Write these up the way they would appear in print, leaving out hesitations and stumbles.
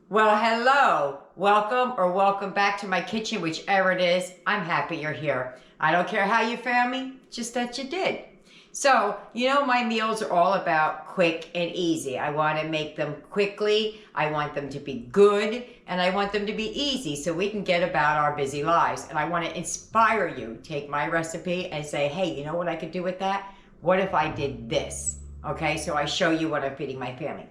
Well, hello, welcome back to my kitchen, whichever it is. I'm happy you're here. I don't care how you found me, just that you did. So, you know, my meals are all about quick and easy. I want to make them quickly, I want them to be good, and I want them to be easy so we can get about our busy lives. And I want to inspire you. Take my recipe and say, hey, you know what I could do with that? What if I did this? Okay, so I show you what I'm feeding my family.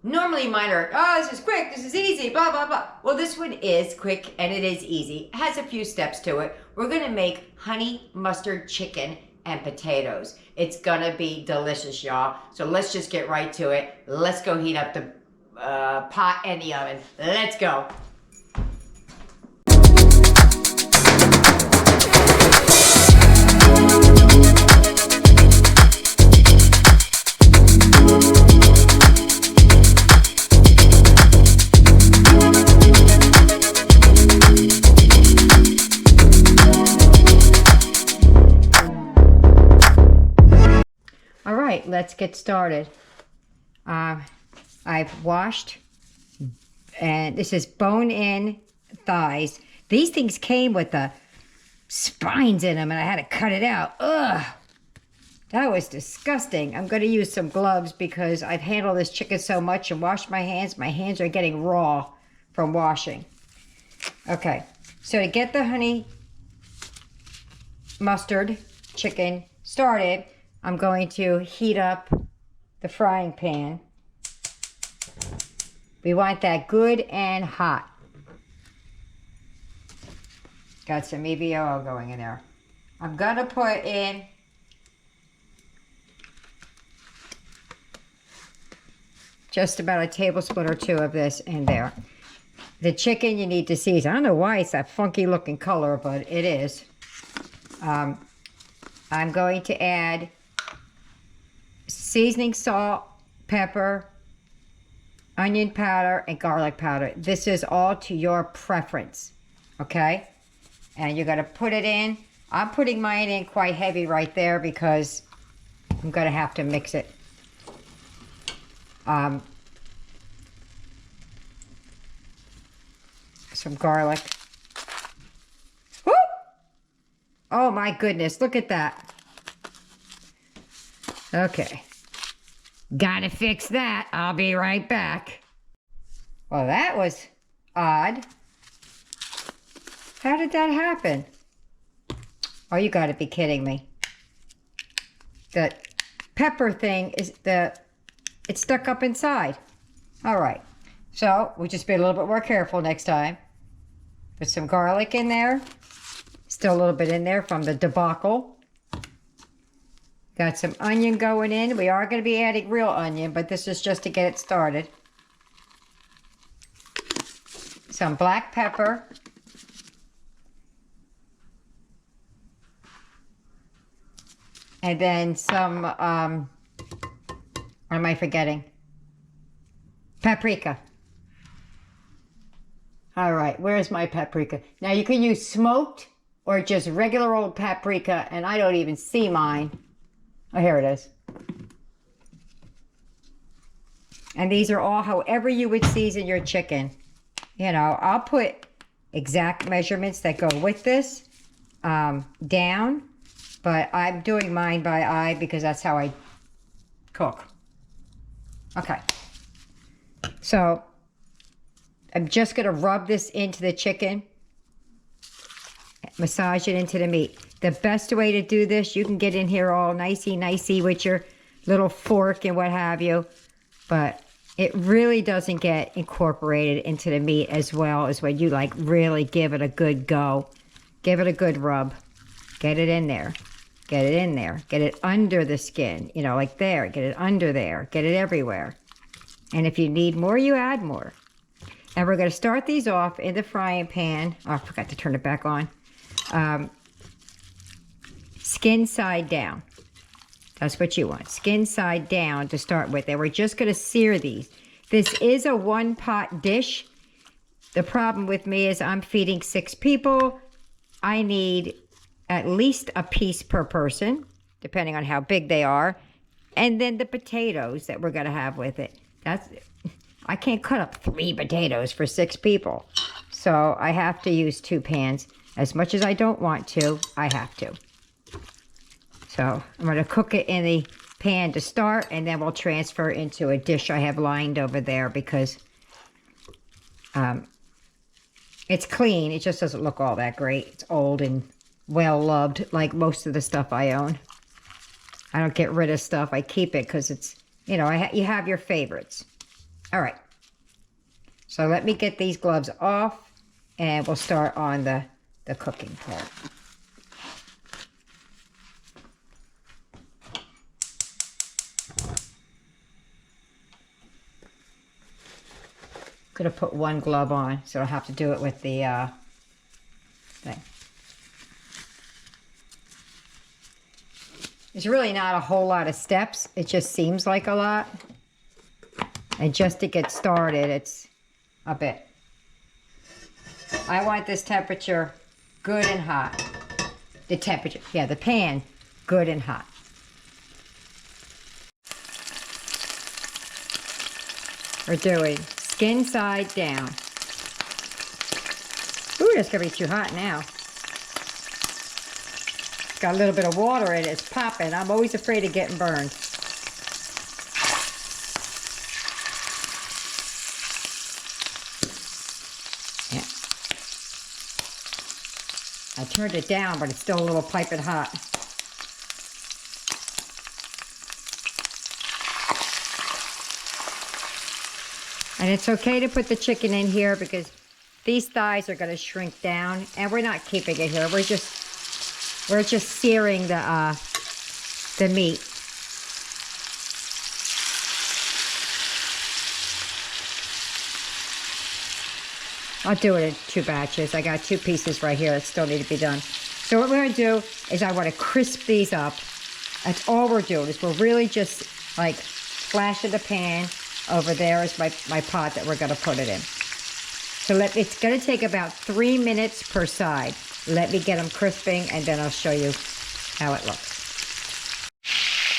Normally mine are, oh, this is quick, this is easy, blah, blah, blah. Well, this one is quick and it is easy. It has a few steps to it. We're gonna make honey mustard chicken and potatoes. It's gonna be delicious, y'all. So let's just get right to it. Let's go heat up the pot and the oven. Let's go. All right, let's get started. I've washed, and this is bone-in thighs. These things came with the spines in them, and I had to cut it out. Ugh, that was disgusting. I'm going to use some gloves because I've handled this chicken so much and washed my hands. My hands are getting raw from washing. Okay, so to get the honey mustard chicken started, I'm going to heat up the frying pan. We want that good and hot. Got some EVOO going in there. I'm going to put in just about a tablespoon or two of this in there. The chicken you need to season. I don't know why it's that funky looking color, but it is. I'm going to add seasoning, salt, pepper, onion powder, and garlic powder. This is all to your preference, okay? And you're gonna put it in. I'm putting mine in quite heavy right there because I'm gonna have to mix it. Some garlic. Woo! Oh my goodness, look at that. Okay, gotta fix that. I'll be right back. Well, that was odd. How did that happen? Oh, you gotta be kidding me. The pepper thing is it's stuck up inside. All right, so we'll just be a little bit more careful next time. Put some garlic in there. Still a little bit in there from the debacle. Got some onion going in. We are going to be adding real onion, but this is just to get it started. Some black pepper. And then some, what am I forgetting? Paprika. All right, where's my paprika? Now you can use smoked or just regular old paprika, and I don't even see mine. Oh, here it is. And these are all however you would season your chicken. You know, I'll put exact measurements that go with this down, but I'm doing mine by eye because that's how I cook. Okay. So I'm just going to rub this into the chicken, massage it into the meat. The best way to do this, you can get in here all nicey with your little fork and what have you, but it really doesn't get incorporated into the meat as well as when you like really give it a good go. Give it a good rub. Get it in there. Get it in there. Get it under the skin, you know, like there. Get it under there. Get it everywhere. And if you need more, you add more. And we're going to start these off in the frying pan. Oh, I forgot to turn it back on. Skin side down. That's what you want. Skin side down to start with. And we're just going to sear these. This is a one-pot dish. The problem with me is I'm feeding 6 people. I need at least a piece per person, depending on how big they are. And then the potatoes that we're going to have with it. I can't cut up 3 potatoes for 6 people. So I have to use 2 pans. As much as I don't want to, I have to. So I'm going to cook it in the pan to start, and then we'll transfer into a dish I have lined over there because it's clean. It just doesn't look all that great. It's old and well loved, like most of the stuff I own. I don't get rid of stuff. I keep it because it's, you know, you have your favorites. All right. So let me get these gloves off, and we'll start on the cooking part. Could have put 1 glove on, so I'll have to do it with the thing. There's really not a whole lot of steps. It just seems like a lot. And just to get started, it's a bit. I want this temperature good and hot. The temperature, yeah, the pan, good and hot. We're doing skin side down. Ooh, that's gonna be too hot now. It's got a little bit of water in it, it's popping. I'm always afraid of getting burned. Yeah. I turned it down, but it's still a little piping hot. And it's okay to put the chicken in here because these thighs are going to shrink down, and we're not keeping it here. We're just searing the meat. I'll do it in 2 batches. I got 2 pieces right here that still need to be done. So what we're going to do is I want to crisp these up. That's all we're doing, is we're really just like flashing the pan. Over there is my pot that we're going to put it in. So it's going to take about 3 minutes per side. Let me get them crisping, and then I'll show you how it looks.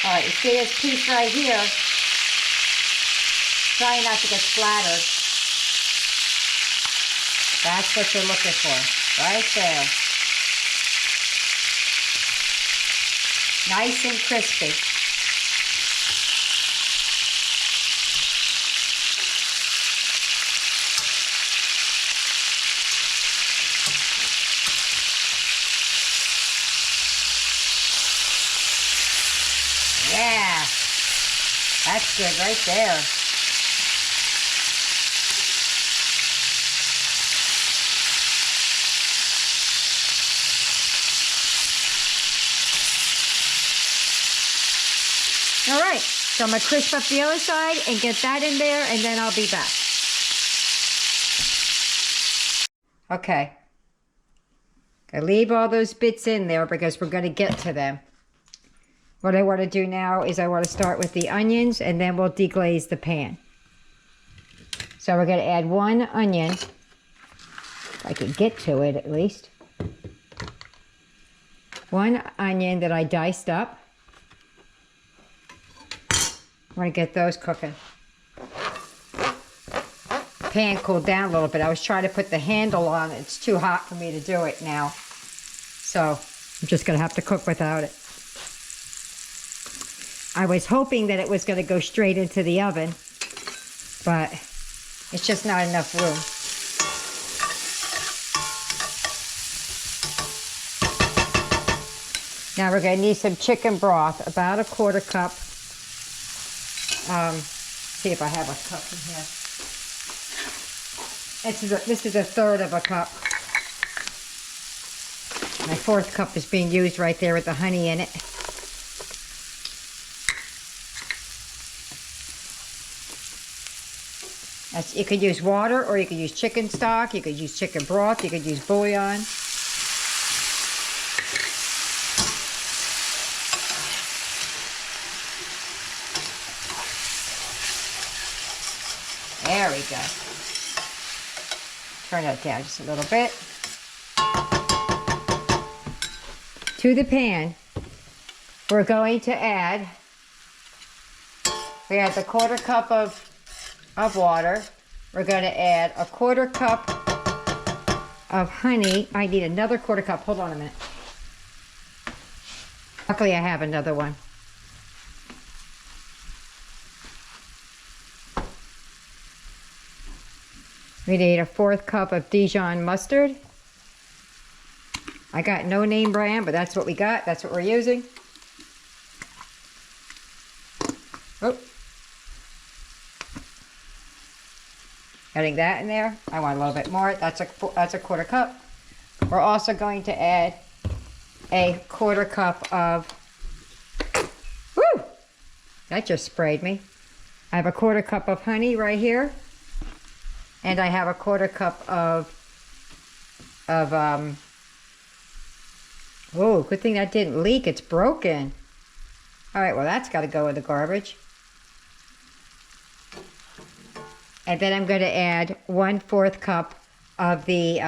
All right, you see this piece right here? Try not to get splattered. That's what you're looking for, right there. Nice and crispy. Yeah, that's good right there. All right, so I'm going to crisp up the other side and get that in there, and then I'll be back. Okay. I leave all those bits in there because we're going to get to them. What I want to do now is I want to start with the onions, and then we'll deglaze the pan. So we're going to add 1 onion, if I can get to it at least. 1 onion that I diced up. I want to get those cooking. Pan cooled down a little bit. I was trying to put the handle on. It's too hot for me to do it now. So I'm just going to have to cook without it. I was hoping that it was going to go straight into the oven, but it's just not enough room. Now we're going to need some chicken broth, about a 1/4 cup. See if I have a cup in here. This is 1/3 of a cup. My 4th cup is being used right there with the honey in it. You could use water, or you could use chicken stock, you could use chicken broth, you could use bouillon. There we go. Turn that down just a little bit. To the pan, we're going to add, we have the 1/4 cup of of water. We're going to add a 1/4 cup of honey. I need another 1/4 cup. Hold on a minute. Luckily, I have another one. We need a 1/4 cup of Dijon mustard. I got no name brand, but that's what we got. That's what we're using. Oh. Adding that in there. I want a little bit more. That's a 1/4 cup. We're also going to add a 1/4 cup of, woo! That just sprayed me. I have a 1/4 cup of honey right here. And I have a 1/4 cup of oh, good thing that didn't leak. It's broken. All right, well, that's got to go in the garbage. And then I'm going to add 1/4 cup of the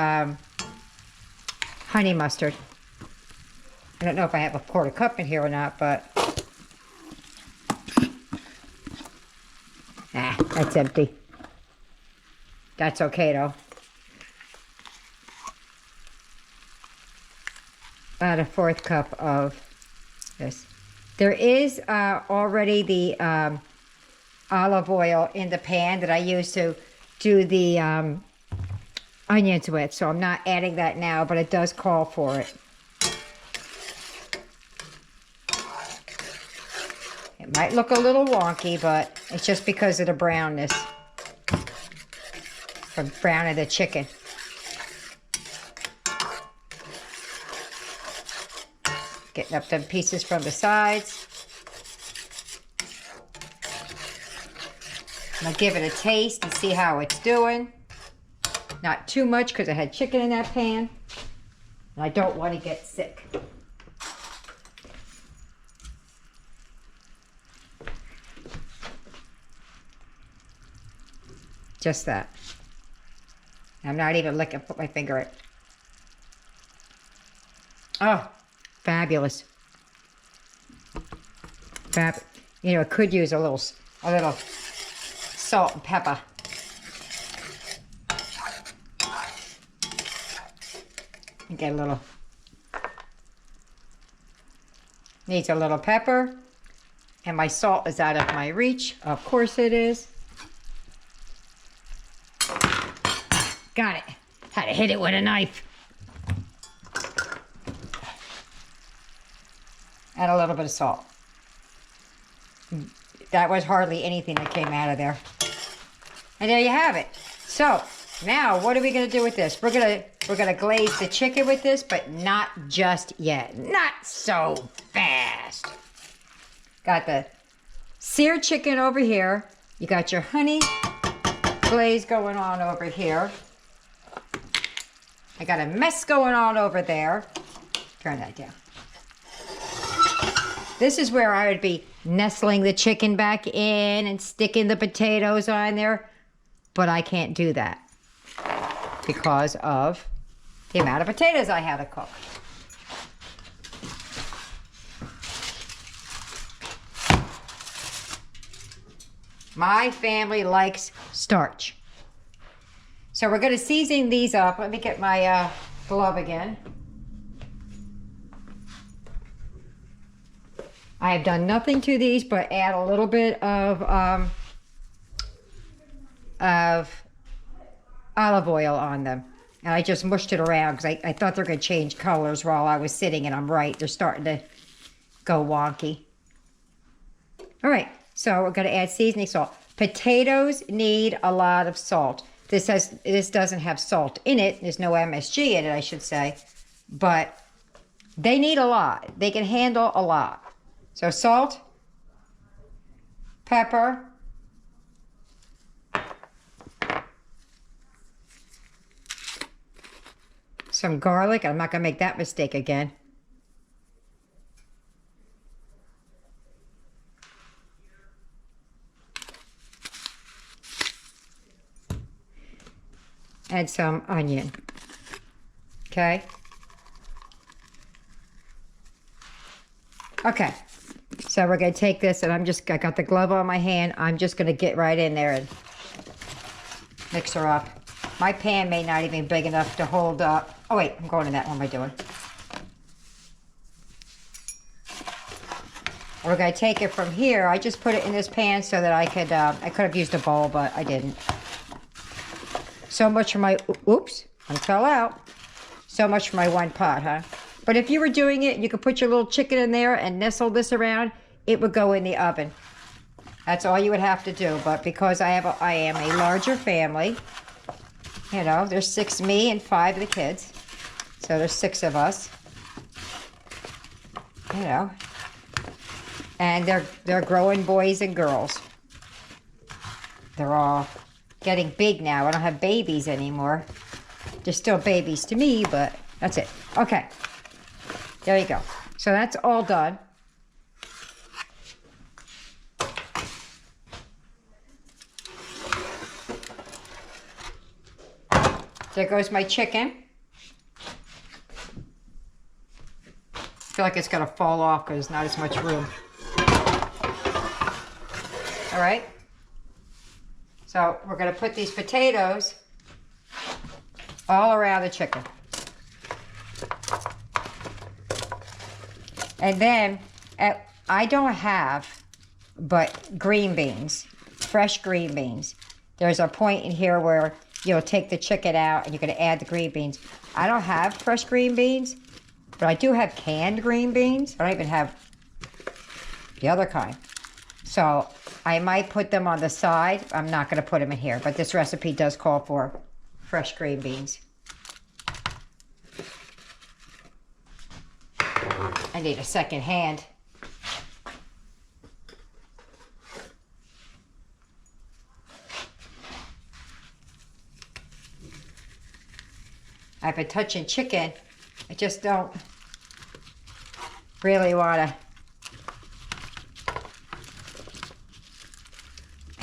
honey mustard. I don't know if I have a 1/4 cup in here or not, but that's empty. That's okay though. About a 1/4 cup of this. There is already the olive oil in the pan that I used to do the onions with, so I'm not adding that now, but it does call for it. It might look a little wonky, but it's just because of the brownness from browning the chicken. Getting up the pieces from the sides. I'm gonna give it a taste and see how it's doing. Not too much because I had chicken in that pan. And I don't want to get sick. Just that. I'm not even looking, put my finger in. Oh, fabulous. You know, it could use a little salt and pepper. Get a little, needs a little pepper. And my salt is out of my reach. Of course it is. Got it. Had to hit it with a knife. Add a little bit of salt. That was hardly anything that came out of there. And there you have it. So now what are we gonna do with this? We're gonna glaze the chicken with this, but not just yet. Not so fast. Got the seared chicken over here. You got your honey glaze going on over here. I got a mess going on over there. Turn that down. This is where I would be nestling the chicken back in and sticking the potatoes on there. But I can't do that because of the amount of potatoes I have to cook. My family likes starch. So we're going to season these up. Let me get my glove again. I have done nothing to these but add a little bit of olive oil on them. And I just mushed it around because I thought they were going to change colors while I was sitting, and I'm right. They're starting to go wonky. All right, so we're going to add seasoning salt. Potatoes need a lot of salt. This doesn't have salt in it. There's no MSG in it, I should say. But they need a lot. They can handle a lot. So salt, pepper, some garlic. I'm not going to make that mistake again. And some onion. Okay. Okay. So we're going to take this, and I got the glove on my hand. I'm just going to get right in there and mixer up. My pan may not even be big enough to hold up. Oh wait, I'm going in that one. What am I doing? We're going to take it from here. I just put it in this pan so that I could have used a bowl, but I didn't. So much for my, oops, one fell out. So much for my one pot, huh? But if you were doing it, you could put your little chicken in there and nestle this around. It would go in the oven. That's all you would have to do. But because I am a larger family, you know, there's 6 me and 5 of the kids. So there's 6 of us. You know. And they're growing boys and girls. They're all getting big now. I don't have babies anymore. They're still babies to me, but that's it. Okay. There you go. So that's all done. There goes my chicken. I feel like it's gonna fall off because there's not as much room. All right. So we're gonna put these potatoes all around the chicken. And then I don't have but green beans, fresh green beans. There's a point in here where you'll take the chicken out and you're going to add the green beans. I don't have fresh green beans, but I do have canned green beans. I don't even have the other kind. So I might put them on the side. I'm not going to put them in here, but this recipe does call for fresh green beans. I need a second hand. I've been touching chicken. I just don't really want to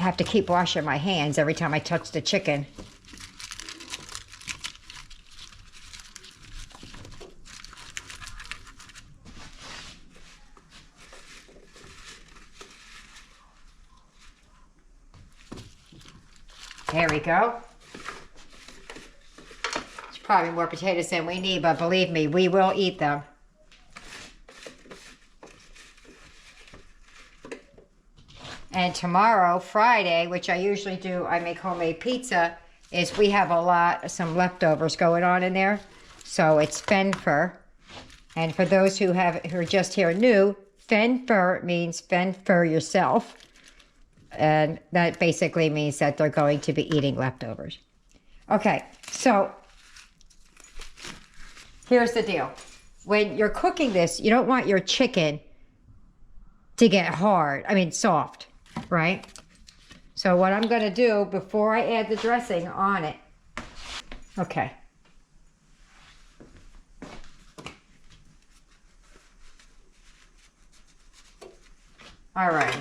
have to keep washing my hands every time I touch the chicken. There we go. It's probably more potatoes than we need, but believe me, we will eat them. And tomorrow, Friday, which I usually do, I make homemade pizza, is we have some leftovers going on in there. So it's Hwft. And for those who are just here new, Hwft means fend for yourself. And that basically means that they're going to be eating leftovers. Okay, so here's the deal. When you're cooking this, you don't want your chicken to get soft, right? So what I'm gonna do before I add the dressing on it, okay. All right.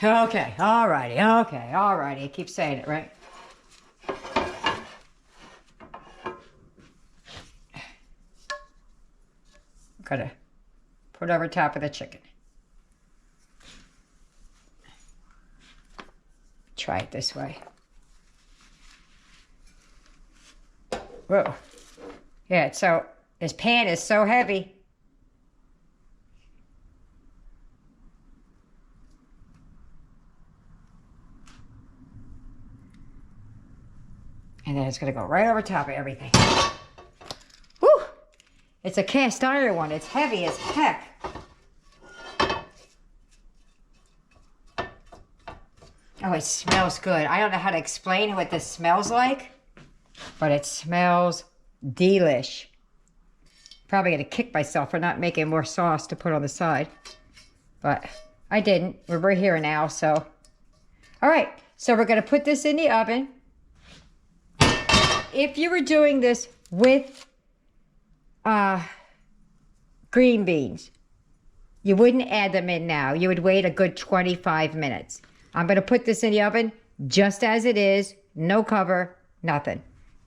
Okay, alrighty, okay, alrighty. I keep saying it, right? Gotta put over top of the chicken. Try it this way. Whoa. Yeah, so this pan is so heavy. And then it's going to go right over top of everything. Woo! It's a cast iron one. It's heavy as heck. Oh, it smells good. I don't know how to explain what this smells like, but it smells delish. Probably going to kick myself for not making more sauce to put on the side. But I didn't. We're here now, so. All right, so we're going to put this in the oven. If you were doing this with green beans, you wouldn't add them in now. You would wait a good 25 minutes. I'm going to put this in the oven just as it is, no cover, nothing.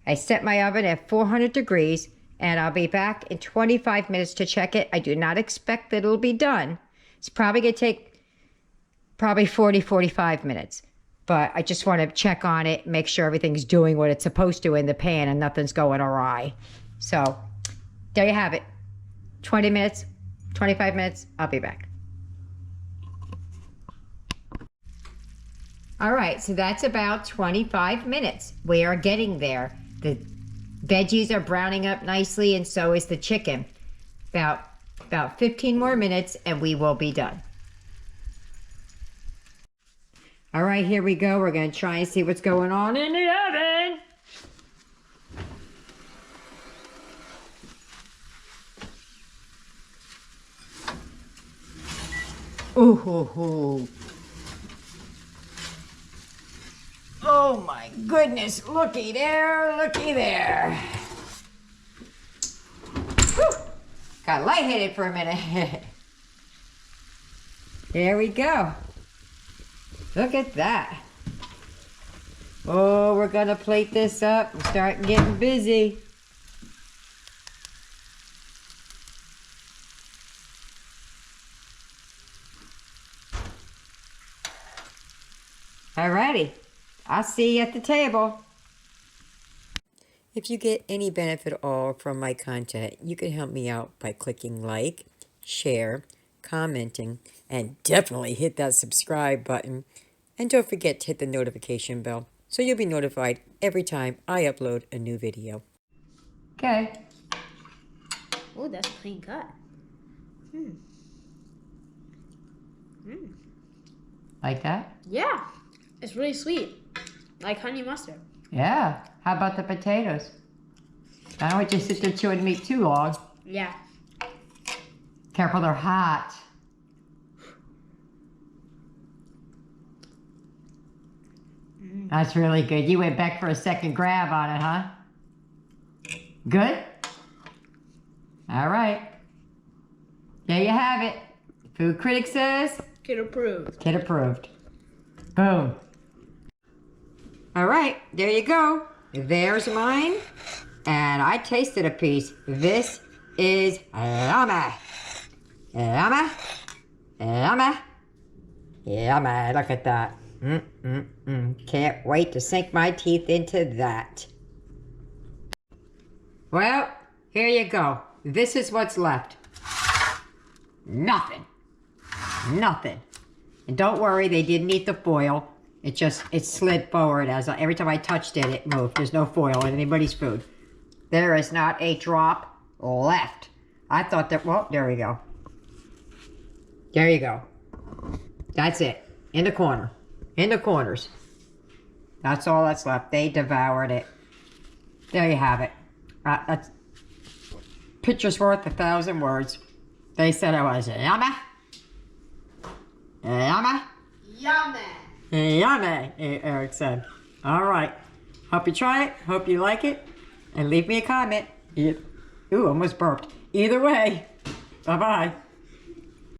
I set my oven at 400 degrees, and I'll be back in 25 minutes to check it. I do not expect that it'll be done. It's probably going to take probably 40, 45 minutes. But I just want to check on it, make sure everything's doing what it's supposed to in the pan and nothing's going awry. So there you have it. 20 minutes, 25 minutes, I'll be back. All right, so that's about 25 minutes. We are getting there. The veggies are browning up nicely, and so is the chicken. About 15 more minutes, and we will be done. All right, here we go. We're going to try and see what's going on in the oven. Ooh. Oh my goodness, looky there, looky there. Whew. Got lightheaded for a minute. There we go. Look at that. Oh, we're gonna plate this up and start getting busy. Alrighty, I'll see you at the table. If you get any benefit at all from my content, you can help me out by clicking like, share, commenting, and definitely hit that subscribe button. And don't forget to hit the notification bell so you'll be notified every time I upload a new video. Okay. Oh, that's clean cut. Like that? Yeah, it's really sweet, like honey mustard. Yeah. How about the potatoes? I don't want you to sit there chewing meat too long. Yeah. Careful, they're hot. That's really good. You went back for a second grab on it, huh? Good? All right. There you have it. Food critic says... Kid approved. Kid approved. Boom. All right, there you go. There's mine. And I tasted a piece. This is yummy. Yummy. Yummy. Yummy. Look at that. Can't wait to sink my teeth into that. Well, here you go. This is what's left. Nothing. Nothing. And don't worry, they didn't eat the foil. It slid forward as every time I touched it, it moved. There's no foil in anybody's food. There is not a drop left. I thought that, well, there we go. There you go. That's it. In the corner. In the corners. That's all that's left. They devoured it. There you have it. That's picture's worth 1,000 words. They said I was yummy. Yummy. Yummy. Yummy, Eric said. All right. Hope you try it. Hope you like it. And leave me a comment. Ooh, almost burped. Either way. Bye-bye.